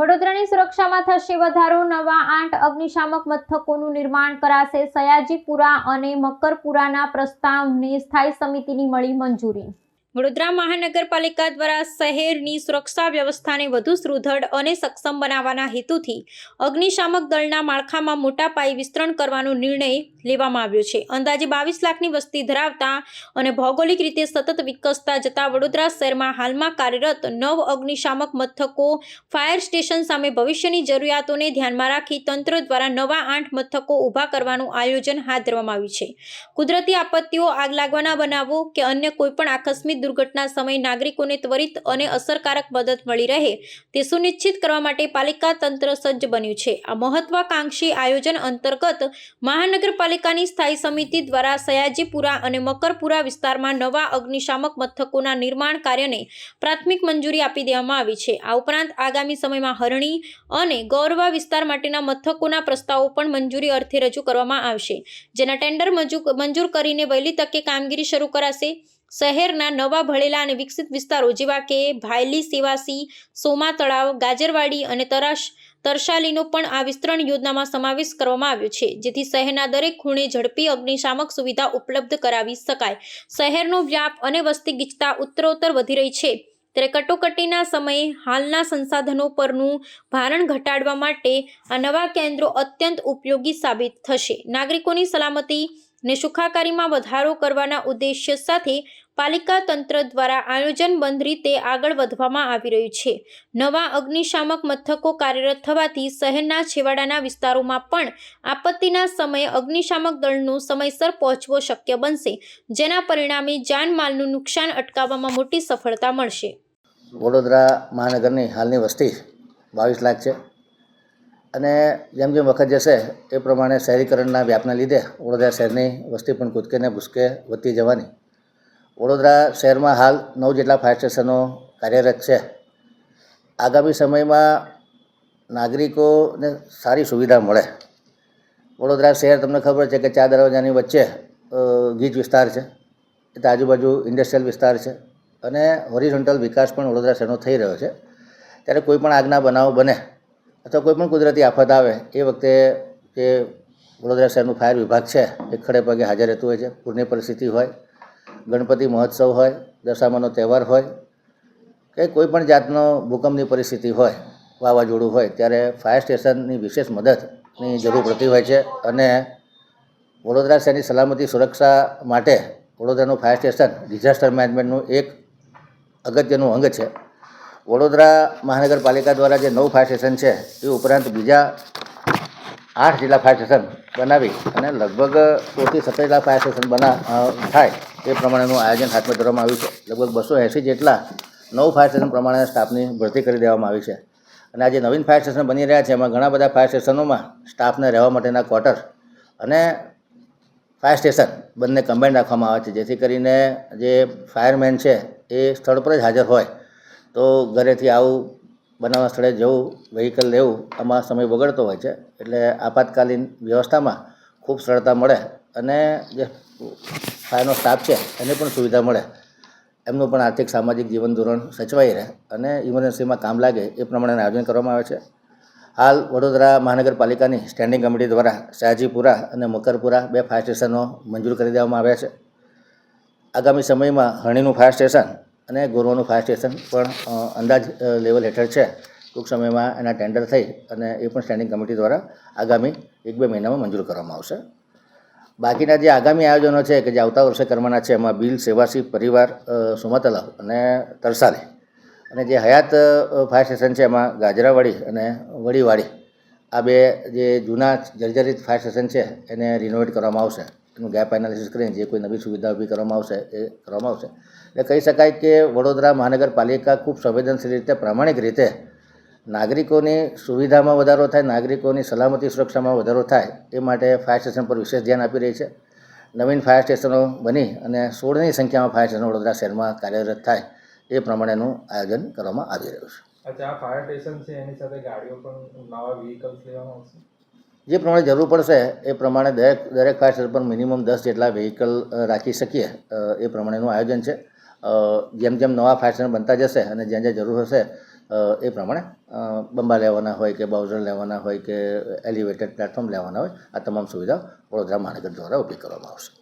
વડોદરાની સુરક્ષામાં થશે વધારો, નવા 8 અગ્નિશામક મથકોનું નિર્માણ કરાશે। સયાજીપુરા અને મકરપુરાના પ્રસ્તાવને સ્થાયી સમિતિની મળી મંજૂરી। વડોદરા મહાનગરપાલિકા દ્વારા શહેરની સુરક્ષા વ્યવસ્થાને વધુ સુદૃઢ અને સક્ષમ બનાવવાના હેતુથી અગ્નિશામક દળના માળખામાં મોટા પાયે વિસ્તરણ કરવાનો નિર્ણય લેવામાં આવ્યો છે। અંદાજે 22 લાખની વસ્તી ધરાવતા અને ભૌગોલિક રીતે સતત વિકસતા જતા વડોદરા શહેરમાં હાલમાં કાર્યરત 9 અગ્નિશામક મથકો ફાયર સ્ટેશન સામે ભવિષ્યની જરૂરિયાતોને ધ્યાનમાં રાખી તંત્ર દ્વારા નવા 8 મથકો ઊભા કરવાનું આયોજન હાથ ધરવામાં આવ્યું છે। કુદરતી આપત્તિઓ, આગ લાગવાના બનાવો કે અન્ય કોઈપણ આકસ્મિક દુર્ઘટના સમયે નાગરિકોને ત્વરિત અને અસરકારક મદદ મળી રહે તે સુનિશ્ચિત કરવા માટે પાલિકા તંત્ર સજ્જ બન્યું છે। આ મહત્વાકાંક્ષી આયોજન અંતર્ગત મહાનગરપાલિકાની સ્થાયી સમિતિ દ્વારા સયાજીપુરા અને મકરપુરા વિસ્તારમાં નવા અગ્નિશામક મથકોના નિર્માણ કાર્યને પ્રાથમિક મંજૂરી આપી દેવામાં આવી છે। આ ઉપરાંત આગામી સમયમાં હરણી અને ગોરવા વિસ્તાર માટેના મથકોના પ્રસ્તાવો પણ મંજૂરી અર્થે રજૂ કરવામાં આવશે, જેના ટેન્ડર મંજૂર કરીને વહેલી તકે કામગીરી શરૂ કરાશે। શહેરના નવા ભળેલા અને વિકસિત વિસ્તારો જેવા કે ભાયલી, સેવાસી, સોમા તળાવ, ગાજરવાડી અને તરસાલીનો પણ આ વિસ્તરણ યોજનામાં સમાવેશ કરવામાં આવ્યો છે, જેથી શહેરના દરેક ખૂણે ઝડપી અગ્નિશામક સુવિધા ઉપલબ્ધ કરાવી શકાય। શહેરનો વ્યાપ અને વસ્તી ગીચતા ઉત્તરોત્તર વધી રહી છે, ત્યારે કટોકટીના સમયે હાલના સંસાધનો પરનું ભારણ ઘટાડવા માટે આ નવા કેન્દ્રો અત્યંત ઉપયોગી સાબિત થશે। નાગરિકોની સલામતી ને સુખાકારીમાં વધારો કરવાના ઉદ્દેશ્ય સાથે પાલિકા તંત્ર દ્વારા આયોજનબદ્ધ રીતે આગળ વધવામાં આવી રહ્યું છે। નવા અગ્નિશામક મથકો કાર્યરત થવાથી શહેરના છેવાડાના વિસ્તારોમાં પણ આપત્તિના સમયે અગ્નિશામક દળનો સમયસર પહોંચવો શક્ય બનશે, જેના પરિણામે જાનમાલનું નુકસાન અટકાવવામાં મોટી સફળતા મળશે। વડોદરા મહાનગરની હાલની વસ્તી 22 લાખ છે અને જેમ જેમ વખત જશે એ પ્રમાણે શહેરીકરણના વ્યાપના લીધે વડોદરા શહેરની વસ્તી પણ કૂદકે ને ભૂસકે વધતી જવાની। વડોદરા શહેરમાં હાલ 9 જેટલા ફાયર સ્ટેશનો કાર્યરત છે। આગામી સમયમાં નાગરિકોને સારી સુવિધા મળે। વડોદરા શહેર તમને ખબર છે કે 4 દરવાજાની વચ્ચે ગીચ વિસ્તાર છે, એટલે આજુબાજુ ઇન્ડસ્ટ્રીયલ વિસ્તાર છે અને હોરિઝોન્ટલ વિકાસ પણ વડોદરા શહેરનો થઈ રહ્યો છે। ત્યારે કોઈ પણ આગના બનાવ બને અથવા કોઈ પણ કુદરતી આફત આવે એ વખતે જે વડોદરા શહેરનું ફાયર વિભાગ છે એ ખડે પગે હાજર રહેતું હોય છે। પૂરની પરિસ્થિતિ હોય, ગણપતિ મહોત્સવ હોય, દશામાનો તહેવાર હોય કે કોઈ પણ જાતનો ભૂકંપની પરિસ્થિતિ હોય, વાવાઝોડું હોય, ત્યારે ફાયર સ્ટેશનની વિશેષ મદદની જરૂર પડતી હોય છે અને વડોદરા શહેરની સલામતી સુરક્ષા માટે વડોદરાનું ફાયર સ્ટેશન ડિઝાસ્ટર મેનેજમેન્ટનું એક અગત્યનું અંગ છે। વડોદરા મહાનગરપાલિકા દ્વારા જે 9 ફાયર સ્ટેશન છે એ ઉપરાંત બીજા 8 જેટલા ફાયર સ્ટેશન બનાવી અને લગભગ 16 થી 17 જેટલા ફાયર સ્ટેશન થાય એ પ્રમાણેનું આયોજન હાથમાં ધરવામાં આવ્યું છે। લગભગ 280 જેટલા 9 ફાયર સ્ટેશન પ્રમાણે સ્ટાફની ભરતી કરી દેવામાં આવી છે અને આ જે નવીન ફાયર સ્ટેશન બની રહ્યા છે એમાં ઘણા બધા ફાયર સ્ટેશનોમાં સ્ટાફને રહેવા માટેના ક્વાર્ટર અને ફાયર સ્ટેશન બંને કમ્બાઈન રાખવામાં આવે છે, જેથી કરીને જે ફાયરમેન છે એ સ્થળ પર જ હાજર હોય તો ઘરેથી આવું બનાવના સ્થળે જવું, વ્હીકલ લેવું આમાં સમય બગડતો હોય છે, એટલે આપાતકાલીન વ્યવસ્થામાં ખૂબ સરળતા મળે અને જે ફાયરનો સ્ટાફ છે એને પણ સુવિધા મળે, એમનું પણ આર્થિક સામાજિક જીવન ધોરણ સચવાઈ રહે અને ઇમરજન્સીમાં કામ લાગે એ પ્રમાણેનું આયોજન કરવામાં આવે છે। હાલ વડોદરા મહાનગરપાલિકાની સ્ટેન્ડિંગ કમિટી દ્વારા સયાજીપુરા અને મકરપુરા 2 ફાયર સ્ટેશનો મંજૂર કરી દેવામાં આવ્યા છે। આગામી સમયમાં હરણીનું ફાયર સ્ટેશન અને ગોરવાનું ફાયર સ્ટેશન પણ અંદાજ લેવલ હેઠળ છે। ટૂંક સમયમાં એના ટેન્ડર થઈ અને એ પણ સ્ટેન્ડિંગ કમિટી દ્વારા આગામી 1-2 મહિનામાં મંજૂર કરવામાં આવશે। બાકીના જે આગામી આયોજનો છે કે જે આવતા વર્ષે કરવાના છે એમાં બીલ, સેવાસી, પરિવાર, સોમા તળાવ અને તરસાલી અને જે હયાત ફાયર સ્ટેશન છે એમાં ગાજરાવાડી અને વડીવાડી આ 2 જે જૂના જર્જરિત ફાયર સ્ટેશન છે એને રિનોવેટ કરવામાં આવશે। એનું ગેપ એનાલિસિસ કરીને જે કોઈ નવી સુવિધા ઊભી કરવામાં આવશે એ કરવામાં આવશે। એટલે કહી શકાય કે વડોદરા મહાનગરપાલિકા ખૂબ સંવેદનશીલ રીતે, પ્રામાણિક રીતે નાગરિકોની સુવિધામાં વધારો થાય, નાગરિકોની સલામતી સુરક્ષામાં વધારો થાય એ માટે ફાયર સ્ટેશન પર વિશેષ ધ્યાન આપી રહી છે। નવીન ફાયર સ્ટેશનો બની અને 16ની સંખ્યામાં ફાયર સ્ટેશન વડોદરા શહેરમાં કાર્યરત થાય એ પ્રમાણેનું આયોજન કરવામાં આવી રહ્યું છે। અચ્છા, આ ફાયર સ્ટેશન છે એની સાથે ગાડીઓ પણ નવા વ્હીકલ્સ લેવામાં આવશે? જે પ્રમાણે જરૂર પડશે એ પ્રમાણે દરેક ફાયર સ્ટેશન પર મિનિમમ 10 જેટલા વ્હીકલ રાખી શકીએ એ પ્રમાણેનું આયોજન છે। જેમ જેમ નવા ફાયર સ્ટેશન બનતા જશે અને જ્યાં જ્યાં જરૂર હશે એ પ્રમાણે બંબા લેવાના હોય કે બાઉઝર લેવાના હોય કે એલિવેટેડ પ્લેટફોર્મ લેવાના હોય આ તમામ સુવિધા વડોદરા મહાનગર દ્વારા ઊભી કરવામાં આવશે.